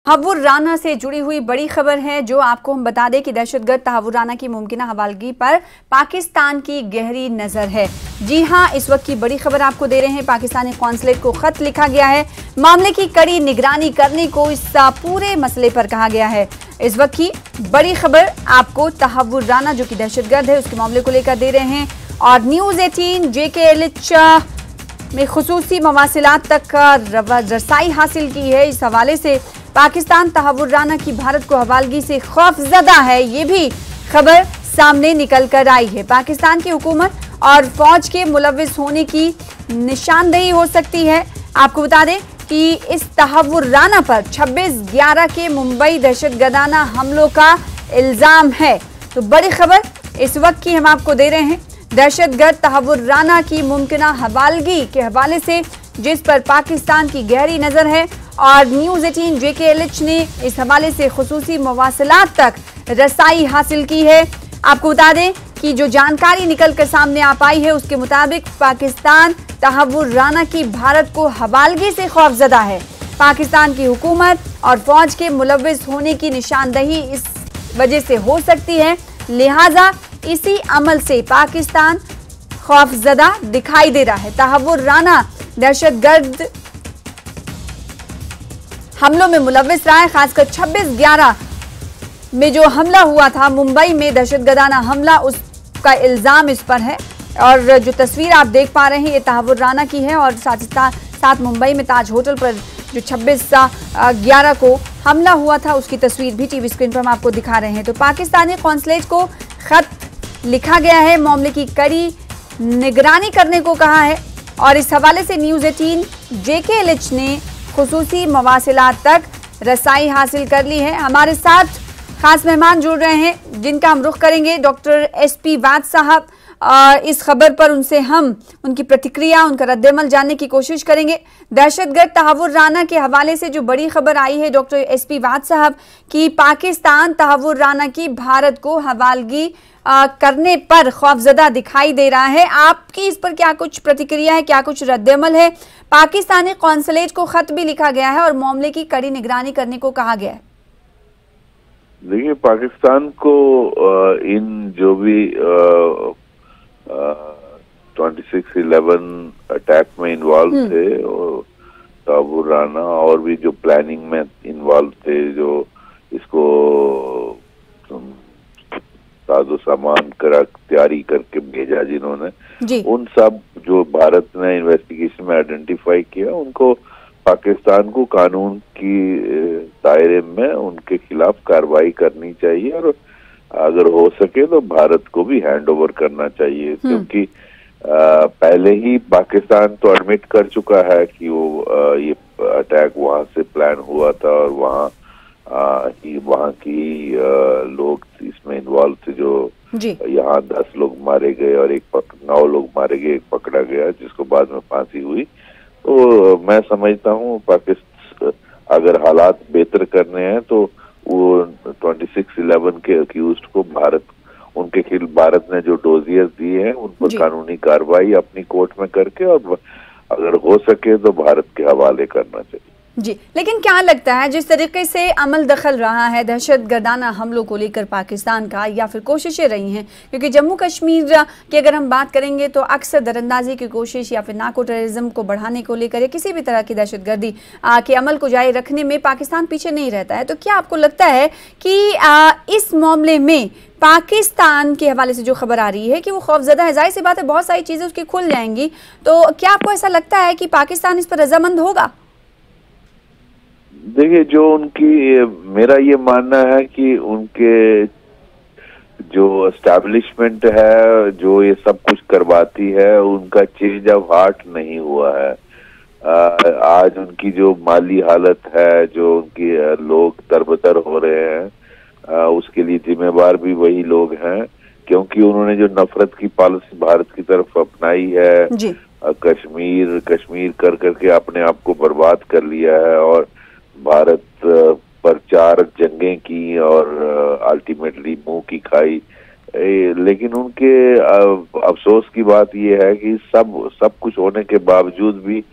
तहव्वुर राना से जुड़ी हुई बड़ी खबर है, जो आपको हम बता दें कि दहशतगर्द तहव्वुर राना की मुमकिन हवालगी पर पाकिस्तान की गहरी नजर है। जी हां, इस वक्त की बड़ी खबर आपको दे रहे हैं। पाकिस्तानी कौंसलेट को खत लिखा गया है। मामले की कड़ी निगरानी करने को इस पूरे मसले पर कहा गया है। इस वक्त की बड़ी खबर आपको तहव्वुर राना जो कि दहशतगर्द है उसके मामले को लेकर दे रहे हैं। और न्यूज़ 18 JKLH में खुसूसी मवासिलात तक रसाई हासिल की है। इस हवाले से पाकिस्तान तहव्वुर राना की भारत को हवालगी से खौफजदा है, ये भी खबर सामने निकल कर आई है। पाकिस्तान की हुकूमत और फौज के मुलव्विस होने की निशानदेही हो सकती है। आपको बता दें कि इस तहव्वुर राना पर 26/11 के मुंबई दहशतगर्दाना हमलों का इल्जाम है। तो बड़ी खबर इस वक्त की हम आपको दे रहे हैं। दहशतगर्द तहव्वुर राना की मुमकिना हवालगी के हवाले से जिस पर पाकिस्तान की गहरी नजर है और न्यूज़ 18 JKLH ने इस हवाले से खुसूसी मवासिलात तक रसाई हासिल की है। आपको बता दें कि जो जानकारी निकल कर सामने आ पाई है उसके मुताबिक पाकिस्तान तहव्वुर राना की भारत को हवालगी से खौफजदा है। पाकिस्तान की हुकूमत और फौज के मुलव्विस होने की निशानदेही इस वजह से हो सकती है, लिहाजा इसी अमल से पाकिस्तान खौफजदा दिखाई दे रहा है। तहव्वुर राना दहशतगर्द हमलों में मुलव्विस रहा है, खासकर 26/11 में जो हमला हुआ था मुंबई में दहशतगर्दाना हमला, उसका इल्जाम इस पर है। और जो तस्वीर आप देख पा रहे हैं ये तहव्वुर राना की है और साथ मुंबई में ताज होटल पर जो 26/11 को हमला हुआ था उसकी तस्वीर भी टीवी स्क्रीन पर हम आपको दिखा रहे हैं। तो पाकिस्तानी कौंसलेट को खत लिखा गया है, मामले की कड़ी निगरानी करने को कहा है। और इस हवाले से न्यूज़ 18 JKLH ने खुसूसी मवासिलात तक रसाई हासिल कर ली है। हमारे साथ खास मेहमान जुड़ रहे हैं जिनका हम रुख करेंगे डॉक्टर SP वाद साहब। इस खबर पर उनसे हम उनकी प्रतिक्रिया, उनका रद्देमल जानने की कोशिश करेंगे। दहशतगर्द तहव्वुर राना के हवाले से जो बड़ी खबर आई है डॉक्टर SP वाद साहब कि पाकिस्तान तहव्वुर राना की भारत को हवालगी करने पर खौफजदा दिखाई दे रहा है। आपकी इस पर क्या कुछ प्रतिक्रिया है, क्या कुछ रद्देमल है? पाकिस्तानी कौंसलेट को खत भी लिखा गया है और मामले की कड़ी निगरानी करने को कहा गया है। देखिए, पाकिस्तान को इन जो भी 26/11 अटैक में इन्वॉल्व थे और तहव्वुर राना और भी जो प्लानिंग में इन्वॉल्व थे, जो इसको साजो सामान तैयारी करके भेजा जिन्होंने, उन सब जो भारत ने इन्वेस्टिगेशन में आइडेंटिफाई किया, उनको पाकिस्तान को कानून की दायरे में उनके खिलाफ कार्रवाई करनी चाहिए और अगर हो सके तो भारत को भी हैंड ओवर करना चाहिए। क्योंकि पहले ही पाकिस्तान तो एडमिट कर चुका है कि वो ये अटैक वहां से प्लान हुआ था और वहाँ की लोग इसमें इन्वॉल्व थे। जो यहाँ 10 लोग मारे गए और 9 लोग मारे गए, एक पकड़ा गया जिसको बाद में फांसी हुई। तो मैं समझता हूँ पाकिस्तान अगर हालात बेहतर करने हैं तो वो 26/11 के अक्यूज्ड को भारत ने जो डोजियर दिए हैं उन पर कानूनी कार्रवाई अपनी कोर्ट में करके और अगर हो सके तो भारत के हवाले करना चाहिए। जी, लेकिन क्या लगता है जिस तरीके से अमल दखल रहा है दहशतगर्दाना हमलों को लेकर पाकिस्तान का, या फिर कोशिशें रही हैं, क्योंकि जम्मू कश्मीर की अगर हम बात करेंगे तो अक्सर दरअंदाजी की कोशिश या फिर नार्को टेररिज्म को बढ़ाने को लेकर या किसी भी तरह की दहशतगर्दी के अमल को जारी रखने में पाकिस्तान पीछे नहीं रहता है। तो क्या आपको लगता है कि इस मामले में पाकिस्तान के हवाले से जो खबर आ रही है कि वो खौफजदा है, जाहिर सी बात है बहुत सारी चीज़ें उसकी खुल जाएंगी, तो क्या आपको ऐसा लगता है कि पाकिस्तान इस पर रजामंद होगा? देखिए, जो मेरा ये मानना है कि उनके जो एस्टैब्लिशमेंट है जो ये सब कुछ करवाती है, उनका चेंज ऑफ हार्ट नहीं हुआ है। आज उनकी जो माली हालत है, जो उनकी लोग तरबतर हो रहे हैं, उसके लिए जिम्मेवार भी वही लोग हैं। क्योंकि उन्होंने जो नफरत की पॉलिसी भारत की तरफ अपनाई है, कश्मीर कर करके अपने आप को बर्बाद कर लिया है और भारत पर 4 जंगें की और अल्टीमेटली मुंह की खाई। लेकिन उनके अफसोस की बात यह है कि सब कुछ होने के बावजूद भी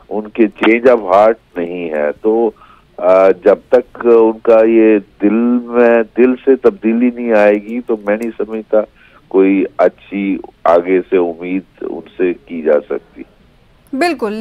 उनके चेंज ऑफ हार्ट नहीं है। तो जब तक उनका ये दिल से तब्दीली नहीं आएगी तो मैं नहीं समझता कोई अच्छी आगे से उम्मीद उनसे की जा सकती। बिल्कुल,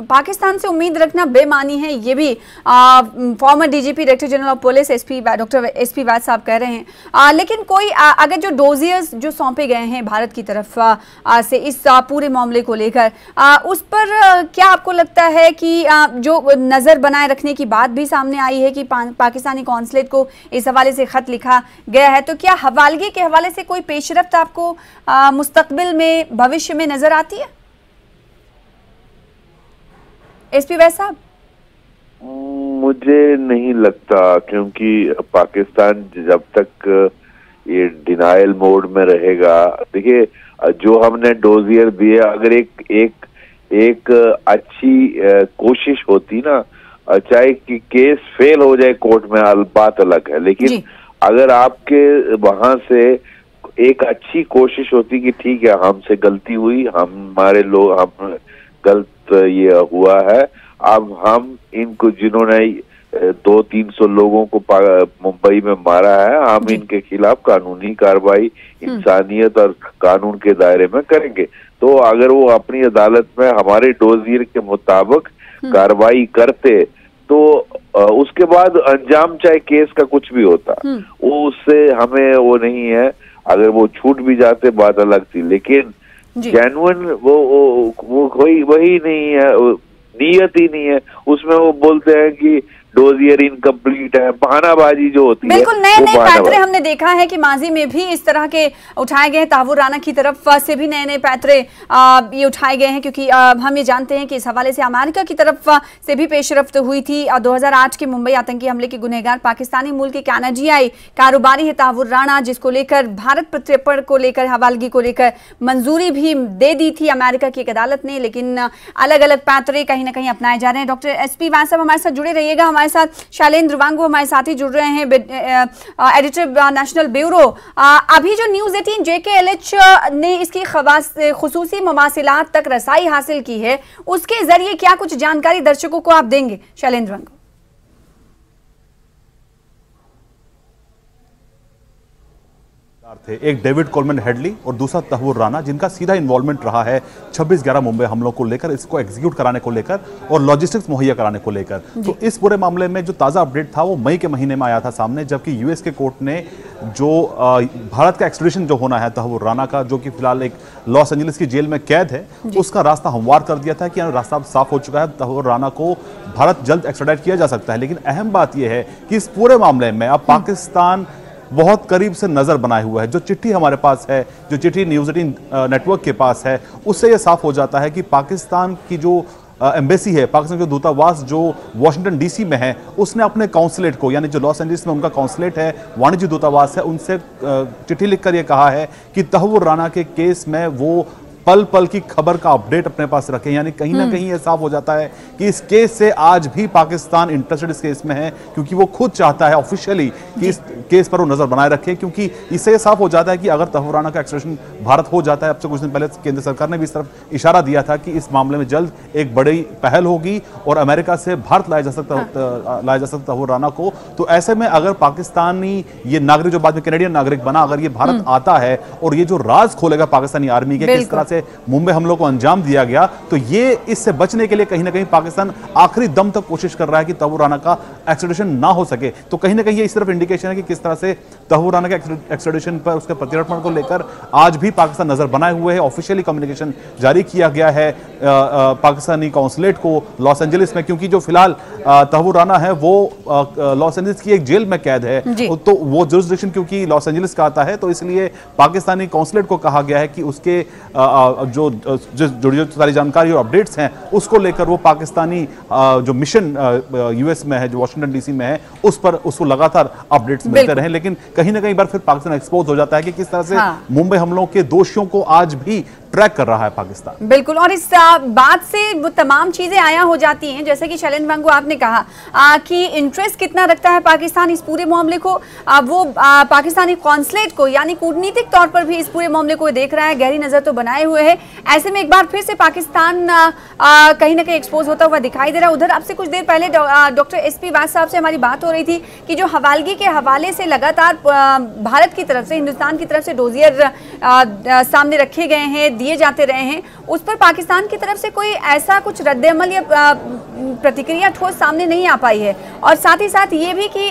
पाकिस्तान से उम्मीद रखना बेमानी है, ये भी former DGP director general of police doctor SP Vaid साहब कह रहे हैं। लेकिन कोई अगर जो डोजियर्स जो सौंपे गए हैं भारत की तरफ से इस पूरे मामले को लेकर, उस पर क्या आपको लगता है कि जो नज़र बनाए रखने की बात भी सामने आई है कि पाकिस्तानी कौंसलेट को इस हवाले से खत लिखा गया है, तो क्या हवालगी के हवाले से कोई पेशरफ्त आपको मुस्तकबिल में भविष्य में नजर आती है एसपी वैद साहब? मुझे नहीं लगता, क्योंकि पाकिस्तान जब तक ये डिनायल मोड में रहेगा, देखिए जो हमने डोजियर दिए, अगर एक अच्छी कोशिश होती ना, चाहे कि केस फेल हो जाए कोर्ट में, बात अलग है, लेकिन अगर आपके वहां से एक अच्छी कोशिश होती कि ठीक है हमसे गलती हुई, हमारे लोग हम गलत ये हुआ है, अब हम इनको जिन्होंने 200-300 लोगों को मुंबई में मारा है, हम इनके खिलाफ कानूनी कार्रवाई इंसानियत और कानून के दायरे में करेंगे। तो अगर वो अपनी अदालत में हमारे डोजियर के मुताबिक कार्रवाई करते तो उसके बाद अंजाम चाहे केस का कुछ भी होता, वो उससे हमें वो नहीं है। अगर वो छूट भी जाते बात अलग थी, लेकिन जेन्युइन वो कोई वही नहीं है, नीयत ही नहीं है उसमें। वो बोलते हैं कि डोजियर इनकम्प्लीट है, बहानाबाजी जो होती है। बिल्कुल नए नए पैतरे हमने देखा है कि माजी में भी इस तरह के उठाए गए हैं, तहव्वुर राना की तरफ से भी नए नए पैतरे ये उठाए गए हैं, क्योंकि हम ये जानते हैं कि इस हवाले से अमेरिका की तरफ से भी पेशरफ्त हुई थी। 2008 के मुंबई आतंकी हमले के गुनहगार पाकिस्तानी मूल के कैनेडियाई कारोबारी है तहव्वुर राना, जिसको लेकर भारत प्रत्यर्पण को लेकर, हवालगी को लेकर मंजूरी भी दे दी थी अमेरिका की एक अदालत ने, लेकिन अलग अलग पैतरे कहीं ना कहीं अपनाए जा रहे हैं। डॉक्टर एसपी वैद साहब हमारे साथ जुड़े रहिएगा। हमारे साथ शैलेंद्र वांगू हमारे साथ ही जुड़ रहे हैं, एडिटर नेशनल ब्यूरो। अभी जो न्यूज़ 18 JKLH ने इसकी खुसूसी मवासिलात तक रसाई हासिल की है, उसके जरिए क्या कुछ जानकारी दर्शकों को आप देंगे शैलेंद्र वांगू? थे एक डेविड कोलमैन हेडली और दूसरा तहव्वुर राना, जिनका सीधा इन्वॉल्वमेंट रहा है 26/11 मुंबई हमलों को लेकर, इसको एग्जीक्यूट कराने को लेकर और लॉजिस्टिक्स मुहैया कराने को लेकर। तो इस पूरे मामले में जो ताज़ा अपडेट था वो मई के महीने में आया था सामने, जबकि यूएस के कोर्ट ने जो भारत का एक्सट्रेडिशन जो होना है तहव्वुर राना का, जो कि फिलहाल एक लॉस एंजलिस की जेल में कैद है, उसका रास्ता हमवार कर दिया था कि रास्ता साफ हो चुका है, तहव्वुर राना को भारत जल्द एक्सट्राडाइट किया जा सकता है। लेकिन अहम बात यह है कि इस पूरे मामले में अब पाकिस्तान बहुत करीब से नजर बनाए हुआ है। जो चिट्ठी हमारे पास है, जो चिट्ठी न्यूज़ 18 नेटवर्क के पास है, उससे यह साफ हो जाता है कि पाकिस्तान की जो एम्बेसी है, पाकिस्तान का दूतावास जो वॉशिंगटन DC में है, उसने अपने काउंसलेट को, यानी जो लॉस एंजलिस में उनका काउंसलेट है, वाणिज्य दूतावास है, उनसे चिट्ठी लिखकर यह कहा है कि तहव्वुर राना के केस में वो पल पल की खबर का अपडेट अपने पास रखें। यानी कहीं ना कहीं यह साफ हो जाता है कि इस केस से आज भी पाकिस्तान इंटरेस्टेड इस केस में है, क्योंकि वो खुद चाहता है ऑफिशियली कि इस केस पर वो नजर बनाए रखे, क्योंकि इससे यह साफ हो जाता है कि अगर तहव्वुर राना का एक्सट्रेडिशन भारत हो जाता है, अब से कुछ दिन पहले केंद्र सरकार ने भी इस तरफ इशारा दिया था कि इस मामले में जल्द एक बड़ी पहल होगी और अमेरिका से भारत लाया जा सकता तहव्वुर राना को। तो ऐसे में अगर पाकिस्तानी ये नागरिक जो बाद में कैनेडियन नागरिक बना, अगर ये भारत आता है और ये जो राज खोलेगा पाकिस्तानी आर्मी के, किस तरह से मुंबई हमलों को अंजाम दिया गया, तो ये इससे बचने के लिए कहीं ना कहीं पाकिस्तान आखिरी दम तक कोशिश कर रहा है कि तहव्वुर राना का एक्सट्रेडिशन ना हो सके। तो कहीं ना कहीं ये इस तरफ इंडिकेशन है कि किस तरह से तहव्वुर राना के एक्सट्रेडिशन पर, उसके प्रत्यर्पण को लेकर आज भी पाकिस्तान नजर बनाए हुए है। ऑफिशियली कम्युनिकेशन जारी किया गया है पाकिस्तानी काउंसलेट को लॉस एंजलिस में, क्योंकि जो फिलहाल तहव्वुर राना है वो लॉस एंजलिस की एक जेल में कैद है, तो वो जुरिसडिक्शन क्योंकि लॉस एंजलिस का आता है, तो इसलिए पाकिस्तानी काउंसलेट को कहा गया है कि उसके जो सारी जानकारी और अपडेट्स हैं उसको लेकर वो पाकिस्तानी जो मिशन यूएस में है, जो वॉशिंगटन DC में है, उसको लगातार अपडेट्स मिलते रहे। लेकिन कहीं ना कहीं बार फिर पाकिस्तान एक्सपोज हो जाता है कि किस तरह से मुंबई हमलों के दोषियों को आज भी ट्रैक कर रहा है पाकिस्तान। बिल्कुल, और इस बात से वो तमाम चीजें आया हो जाती हैं, जैसे कि शैलेंद्र वांगू आपने कहा कि इंटरेस्ट कितना रखता है पाकिस्तान इस पूरे मामले को। वो पाकिस्तानी कॉन्सुलेट को यानी कूटनीतिक तौर पर भी इस पूरे मामले को देख रहा है, गहरी नजर तो बनाए हुए है। ऐसे में एक बार फिर से पाकिस्तान कहीं ना कहीं एक्सपोज होता हुआ दिखाई दे रहा है। उधर आपसे कुछ देर पहले डॉक्टर SP वैद साहब से हमारी बात हो रही थी कि जो हवालगी के हवाले से लगातार भारत की तरफ से, हिंदुस्तान की तरफ से डोजियर सामने रखे गए हैं, दिए जाते रहे हैं, उस पर पाकिस्तान की तरफ से कोई ऐसा कुछ रद्द-ए-अमल या प्रतिक्रिया ठोस सामने नहीं आ पाई है। और साथ ही साथ ये भी कि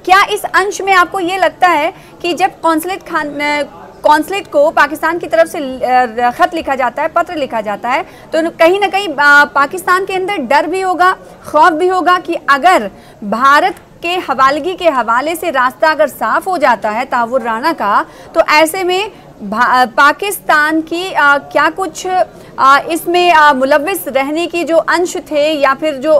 क्या इस अंश में आपको ये लगता है कि जब कॉन्सुलेट को पाकिस्तान की तरफ से खत लिखा जाता है, पत्र लिखा जाता है, तो कहीं ना कहीं पाकिस्तान के अंदर डर भी होगा, खौफ भी होगा कि अगर भारत के हवालगी के हवाले से रास्ता अगर साफ हो जाता है तहव्वुर राना का, तो ऐसे में पाकिस्तान की क्या कुछ इसमें मुलव्विस रहने की जो अंश थे या फिर जो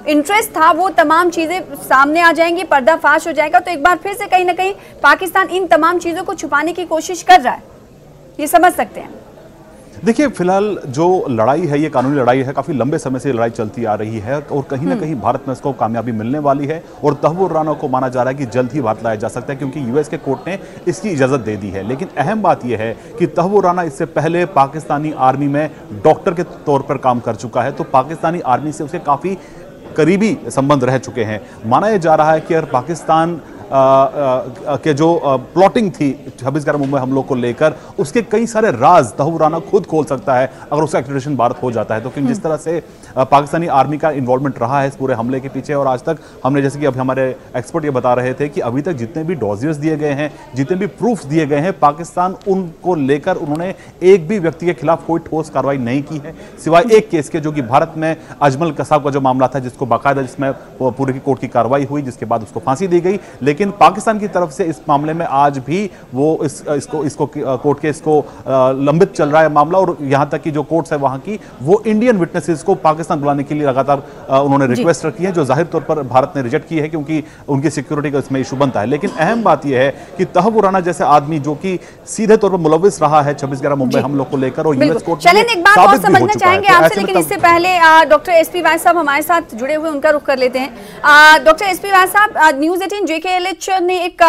इंटरेस्ट था, वो तमाम चीज़ें सामने आ जाएंगी, पर्दाफाश हो जाएगा। तो एक बार फिर से कहीं ना कहीं पाकिस्तान इन तमाम चीज़ों को छुपाने की कोशिश कर रहा है, ये समझ सकते हैं। देखिए, फिलहाल जो लड़ाई है, ये कानूनी लड़ाई है, काफी लंबे समय से लड़ाई चलती आ रही है और कहीं ना कहीं भारत में इसको कामयाबी मिलने वाली है। और तहव्वुर राना को माना जा रहा है कि जल्द ही भारत लाया जा सकता है, क्योंकि US के कोर्ट ने इसकी इजाजत दे दी है। लेकिन अहम बात यह है कि तहव्वुर राना इससे पहले पाकिस्तानी आर्मी में डॉक्टर के तौर पर काम कर चुका है, तो पाकिस्तानी आर्मी से उसके काफी करीबी संबंध रह चुके हैं। माना यह जा रहा है कि अगर पाकिस्तान के जो प्लॉटिंग थी 26/11 मुंबई हमलों को लेकर, उसके कई सारे राज तहव्वुर राना खुद खोल सकता है अगर उसका एक्टिवेशन भारत हो जाता है। तो क्योंकि जिस तरह से पाकिस्तानी आर्मी का इन्वॉल्वमेंट रहा है इस पूरे हमले के पीछे, और आज तक हमने, जैसे कि अभी हमारे एक्सपर्ट ये बता रहे थे कि अभी तक जितने भी डॉजियर्स दिए गए हैं, जितने भी प्रूफ्स दिए गए हैं, पाकिस्तान उनको लेकर उन्होंने एक भी व्यक्ति के खिलाफ कोई ठोस कार्रवाई नहीं की है, सिवाय एक केस के, जो कि भारत में अजमल कसाब का जो मामला था, जिसको बाकायदा, जिसमें पूरी कोर्ट की कार्रवाई हुई, जिसके बाद उसको फांसी दी गई। लेकिन पाकिस्तान की तरफ से इस मामले में आज भी वो इसको कोर्ट के इसको लंबित चल रहा है मामला, और यहां तक कि जो कोर्ट्स है वहां की, वो इंडियन विटनेसेस को पाकिस्तान बुलाने के लिए लगातार उन्होंने रिक्वेस्ट रखी है, जो जाहिर तौर पर भारत ने रिजेक्ट की है क्योंकि उनकी सिक्योरिटी का इसमें इशू बनता है। लेकिन अहम बात यह है कि तहव्वुर राना जैसे आदमी, जो कि सीधे तौर पर मुलव्विस रहा है 26/11 मुंबई हमलों को लेकर, और US कोर्ट में एक बात और समझना चाहेंगे आपसे, लेकिन इससे पहले डॉक्टर SP वैद साहब हमारे साथ जुड़े हुए, उनका रुख कर लेते हैं। डॉक्टर SP वैद साहब, न्यूज़ 18 JKLH ने एक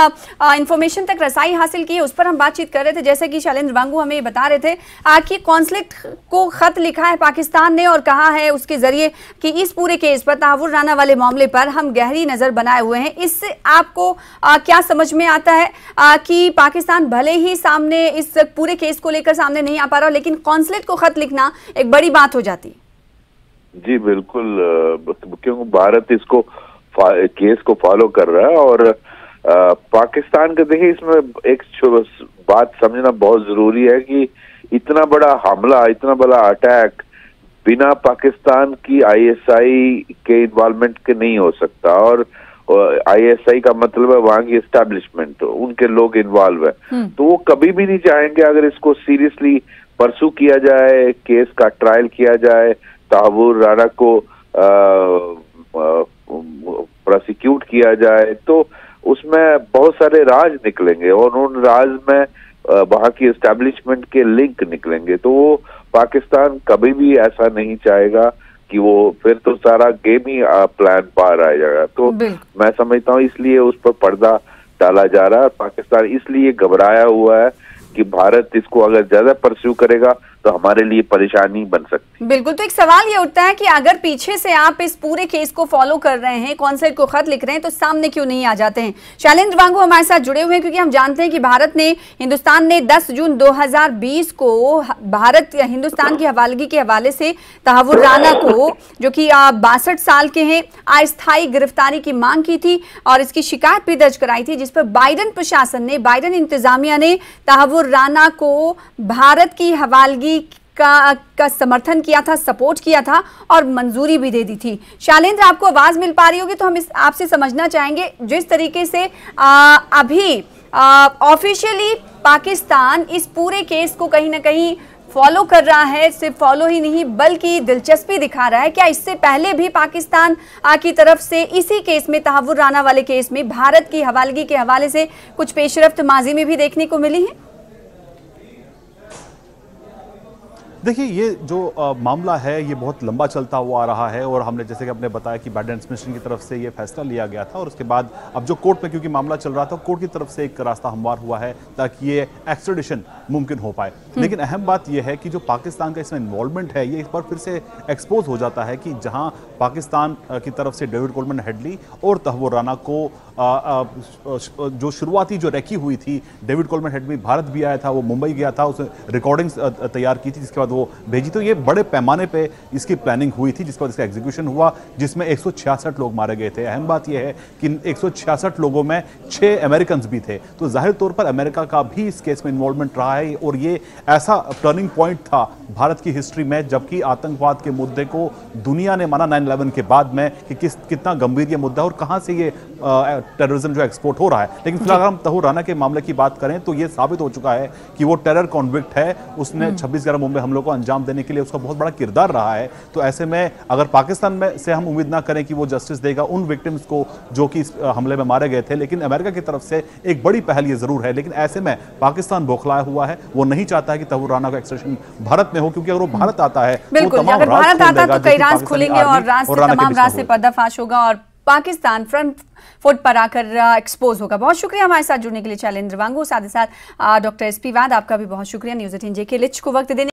इंफॉर्मेशन तक रसाई हासिल की है, उस पर हम बातचीत कर रहे थे। जैसे कि शैलेंद्र वांगू हमें बता रहे थे कि कॉन्सुलेट को खत लिखा है पाकिस्तान ने और कहा है उसके जरिए कि इस पूरे केस पर, तहव्वुर राना वाले मामले पर हम गहरी नजर बनाए हुए हैं। इससे आपको क्या समझ में आता है कि पाकिस्तान भले ही सामने इस पूरे केस को लेकर सामने नहीं आ पा रहा, लेकिन कॉन्सुलेट को खत लिखना एक बड़ी बात हो जाती? जी बिल्कुल, क्योंकि भारत इसको केस को फॉलो कर रहा है, और पाकिस्तान का, देखिए इसमें एक बात समझना बहुत जरूरी है कि इतना बड़ा हमला, इतना बड़ा अटैक बिना पाकिस्तान की ISI के इन्वॉल्वमेंट के नहीं हो सकता। और ISI का मतलब है वहां की एस्टैब्लिशमेंट, उनके लोग इन्वॉल्व है, तो वो कभी भी नहीं चाहेंगे अगर इसको सीरियसली परसू किया जाए, केस का ट्रायल किया जाए, तहव्वुर राना को प्रोसिक्यूट किया जाए, तो उसमें बहुत सारे राज निकलेंगे और उन राज में वहां की एस्टैब्लिशमेंट के लिंक निकलेंगे। तो वो पाकिस्तान कभी भी ऐसा नहीं चाहेगा कि वो फिर तो सारा गेम ही प्लान पार आ जाएगा। तो मैं समझता हूँ इसलिए उस पर पर्दा डाला जा रहा है। पाकिस्तान इसलिए घबराया हुआ है कि भारत इसको अगर ज्यादा परस्यू करेगा तो हमारे लिए परेशानी बन सकती है। बिल्कुल, तो एक सवाल ये उठता है कि अगर पीछे से आप इस पूरे केस को फॉलो कर रहे हैं, कॉन्सुलेट को खत लिख रहे हैं, तो सामने क्यों नहीं आ जाते हैं? शैलेंद्र वांगू हमारे साथ जुड़े हुए हैं, क्योंकि हम जानते हैं कि हिंदुस्तान ने 10 जून 2020 को हिंदुस्तान की हवालगी के हवाले से तहव्वुर राना को, जो कि 62 साल के हैं, अस्थायी गिरफ्तारी की मांग की थी और इसकी शिकायत भी दर्ज कराई थी, जिस पर बाइडन प्रशासन ने, बाइडन इंतजामिया ने तहव्वुर राना को भारत की हवालगी का समर्थन किया था, सपोर्ट किया था और मंजूरी भी दे दी थी। शैलेंद्र, आपको आवाज मिल पा रही होगी, तो हम आपसे समझना चाहेंगे, जिस तरीके से अभी ऑफिशियली पाकिस्तान इस पूरे केस को कहीं ना कहीं फॉलो कर रहा है, सिर्फ फॉलो ही नहीं बल्कि दिलचस्पी दिखा रहा है, क्या इससे पहले भी पाकिस्तान की तरफ से इसी केस में, तहव्वुर राना वाले केस में, भारत की हवालगी के हवाले से कुछ पेशरफ्त माजी में भी देखने को मिली है? देखिए, ये जो मामला है ये बहुत लंबा चलता हुआ आ रहा है और हमने जैसे कि आपने बताया कि बाइडेन एडमिनिस्ट्रेशन की तरफ से ये फैसला लिया गया था और उसके बाद अब जो कोर्ट में क्योंकि मामला चल रहा था, कोर्ट की तरफ से एक रास्ता हमवार हुआ है ताकि ये एक्स्ट्रेडिशन मुमकिन हो पाए। लेकिन अहम बात यह है कि जो पाकिस्तान का इसमें इन्वॉल्वमेंट है ये इस बार फिर से एक्सपोज हो जाता है कि जहां पाकिस्तान की तरफ से डेविड कोलमन हेडली और तहव्वुर राना को जो शुरुआती जो रेकी हुई थी, डेविड कोलमन हेडली भारत भी आया था, वो मुंबई गया था, उसने रिकॉर्डिंग्स तैयार की थी, जिसके बाद वो भेजी। तो ये बड़े पैमाने पे इसकी प्लानिंग हुई थी, जिसके बाद इसका एग्जीक्यूशन हुआ, जिसमें 166 लोग मारे गए थे। अहम बात यह है कि 166 लोगों में 6 अमेरिकन भी थे, तो जाहिर तौर पर अमेरिका का भी इस केस में इन्वॉल्वमेंट रहा है और ये ऐसा टर्निंग पॉइंट था भारत की हिस्ट्री में, जबकि आतंकवाद के मुद्दे को दुनिया ने माना 9/11 के बाद में कि कितना गंभीर ये मुद्दा है और कहां से ये टेररिज्म जो एक्सपोर्ट हो रहा है। लेकिन फिलहाल हम तहव्वुर राना के मामले की बात करें तो ये साबित हो चुका है कि वो टेरर कॉन्विक्ट है, उसने 26/11 मुंबई हमलों को अंजाम देने के लिए उसका बहुत बड़ा किरदार रहा है। तो ऐसे में अगर पाकिस्तान में से हम उम्मीद ना करें कि वो जस्टिस देगा उन विक्टिम्स को जो कि इस हमले में मारे गए थे, लेकिन अमेरिका की तरफ से एक बड़ी पहल ये जरूर है। लेकिन ऐसे में पाकिस्तान बौखलाया हुआ है, वो नहीं चाहता है कि तहव्वुर राना का एक्सट्रेडिशन भारत में हो, क्योंकि अगर वो भारत आता है बिल्कुल, अगर भारत आता तो कई राज खुलेंगे और तमाम रास्ते पर्दाफाश होगा और पाकिस्तान फ्रंट फुट पर आकर एक्सपोज होगा। बहुत शुक्रिया हमारे साथ जुड़ने के लिए शैलेंद्र वांगू, साथ ही साथ डॉक्टर SP वाद, आपका भी बहुत शुक्रिया न्यूज़ 18 JK लिच को वक्त देने